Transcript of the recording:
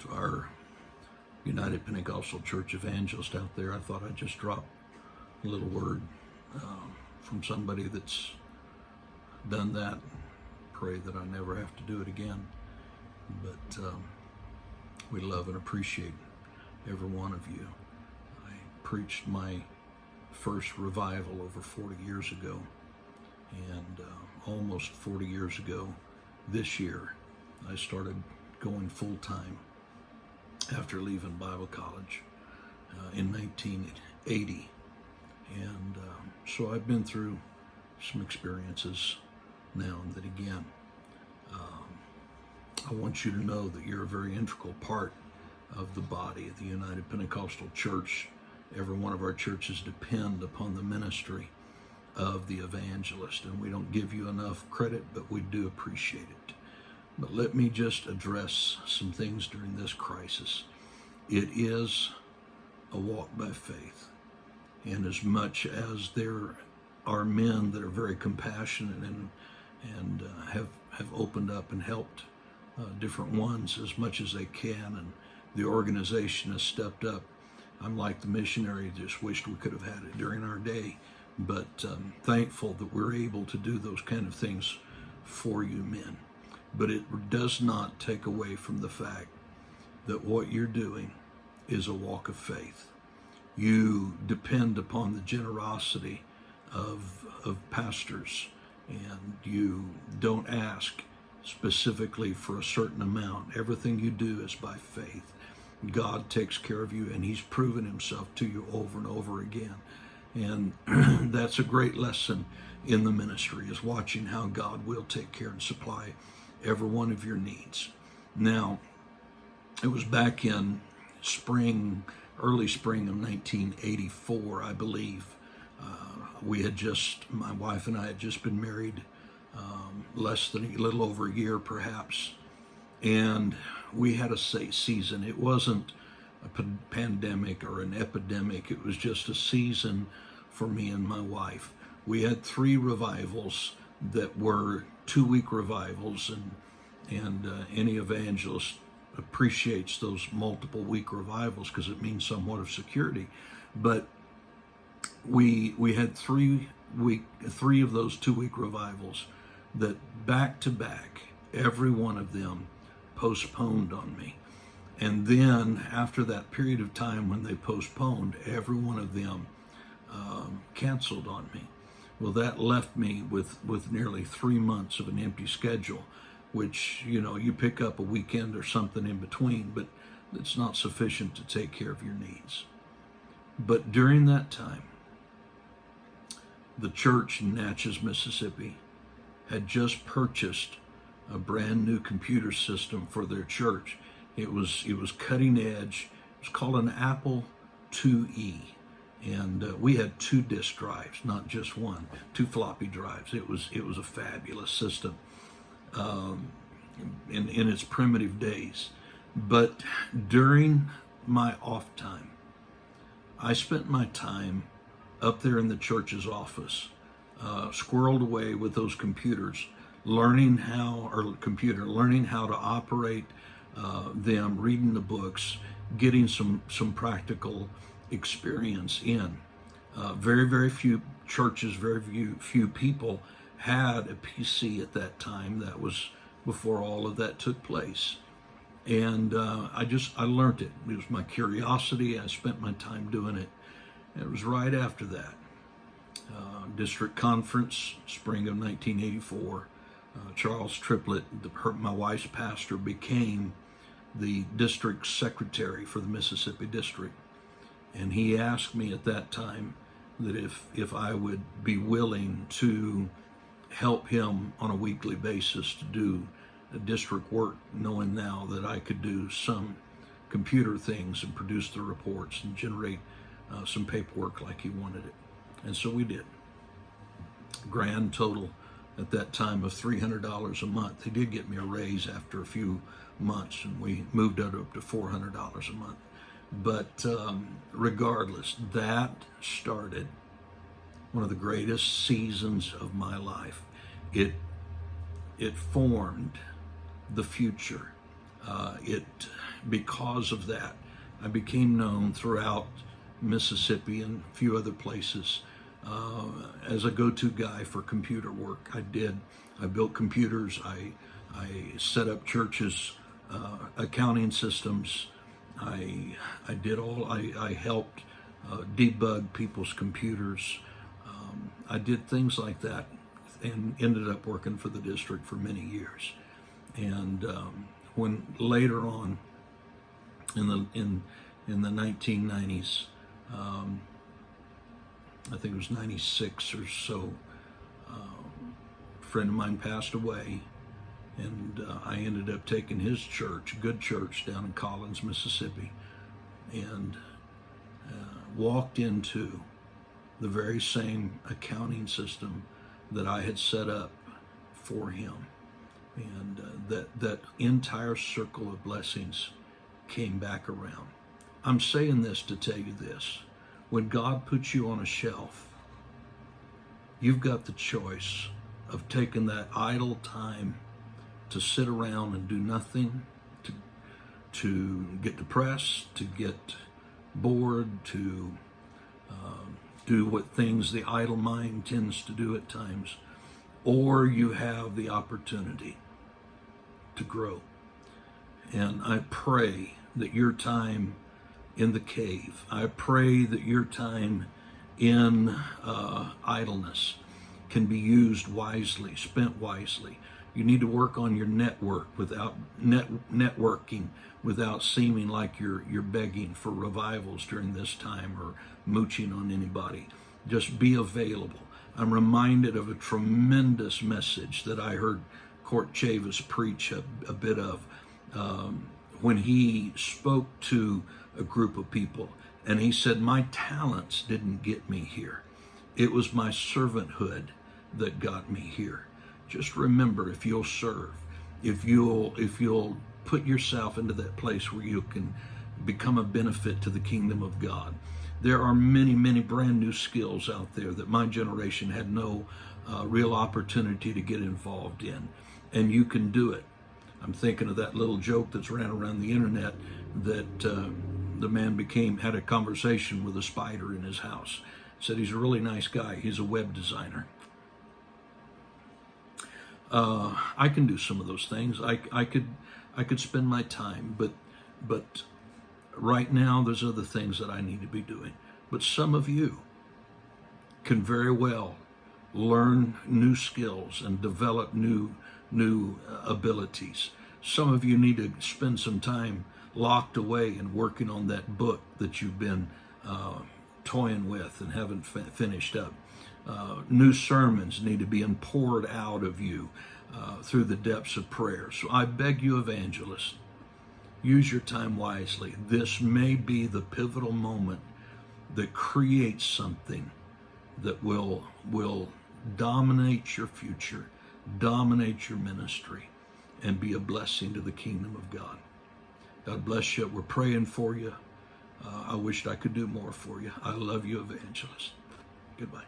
To our United Pentecostal Church evangelist out there, I thought I'd just drop a little word from somebody that's done that. Pray that I never have to do it again. But we love and appreciate every one of you. I preached my first revival over 40 years ago, and almost 40 years ago this year, I started going full-time after leaving Bible college in 1980. And so I've been through some experiences now and then again. I want you to know that you're a very integral part of the body of the United Pentecostal Church. Every one of our churches depend upon the ministry of the evangelist, and we don't give you enough credit, but we do appreciate it. But let me just address some things during this crisis. It is a walk by faith, and as much as there are men that are very compassionate and have opened up and helped different ones as much as they can, and the organization has stepped up. I'm like the missionary, just wished we could have had it during our day, but thankful that we're able to do those kind of things for you men. But it does not take away from the fact that what you're doing is a walk of faith. You depend upon the generosity of pastors, and you don't ask specifically for a certain amount. Everything you do is by faith. God takes care of you, and he's proven himself to you over and over again. And that's a great lesson in the ministry, is watching how God will take care and supply every one of your needs. Now, it was back in early spring of 1984, I believe. My wife and I had just been married a little over a year perhaps, and we had a season. It wasn't a pandemic or an epidemic. It was just a season for me and my wife. We had 3 revivals that were 2-week revivals, and any evangelist appreciates those multiple week revivals because it means somewhat of security. But we had 3 of those 2-week revivals that back to back, every one of them postponed on me. And then after that period of time when they postponed, every one of them canceled on me. Well, that left me with nearly 3 months of an empty schedule, which, you pick up a weekend or something in between, but it's not sufficient to take care of your needs. But during that time, the church in Natchez, Mississippi, had just purchased a brand new computer system for their church. It was cutting edge. It was called an Apple IIe. And we had 2 disk drives, not just one, 2 floppy drives. It was a fabulous system in its primitive days. But during my off time, I spent my time up there in the church's office, squirreled away with those computers, learning how to operate them, reading the books, getting some practical experience in. Very, very few churches, very few people had a PC at that time. That was before all of that took place. And I learned it. It was my curiosity. I spent my time doing it. And it was right after that. District conference, spring of 1984. Charles Triplett, my wife's pastor, became the district secretary for the Mississippi district. And he asked me at that time that if I would be willing to help him on a weekly basis to do district work, knowing now that I could do some computer things and produce the reports and generate some paperwork like he wanted it. And so we did. Grand total at that time of $300 a month. He did get me a raise after a few months, and we moved it up to $400 a month. But regardless, that started one of the greatest seasons of my life. It formed the future Because of that, I became known throughout Mississippi and a few other places as a go-to guy for computer work. I built computers. I set up churches, accounting systems. I helped debug people's computers. I did things like that, and ended up working for the district for many years. And when later on in the 1990s, I think it was 96 or so, a friend of mine passed away, and I ended up taking his church, a good church down in Collins, Mississippi, and walked into the very same accounting system that I had set up for him. And that entire circle of blessings came back around. I'm saying this to tell you this. When God puts you on a shelf, you've got the choice of taking that idle time to sit around and do nothing, to get depressed, to get bored, to do what things the idle mind tends to do at times, or you have the opportunity to grow. And I pray that your time in the cave, I pray that your time in idleness can be used wisely, spent wisely. You need to work on your networking without seeming like you're begging for revivals during this time or mooching on anybody. Just be available. I'm reminded of a tremendous message that I heard Court Chavis preach a bit of when he spoke to a group of people, and he said, "My talents didn't get me here. It was my servanthood that got me here." Just remember, if you'll serve, if you'll put yourself into that place where you can become a benefit to the kingdom of God. There are many, many brand new skills out there that my generation had no real opportunity to get involved in, and you can do it. I'm thinking of that little joke that's ran around the internet that the man had a conversation with a spider in his house. Said he's a really nice guy. He's a web designer. I can do some of those things. I could spend my time, but right now there's other things that I need to be doing. But some of you can very well learn new skills and develop new abilities. Some of you need to spend some time locked away and working on that book that you've been toying with and haven't finished up. New sermons need to be poured out of you through the depths of prayer. So I beg you, evangelists, use your time wisely. This may be the pivotal moment that creates something that will dominate your future, dominate your ministry, and be a blessing to the kingdom of God. God bless you. We're praying for you. I wished I could do more for you. I love you, evangelist. Goodbye.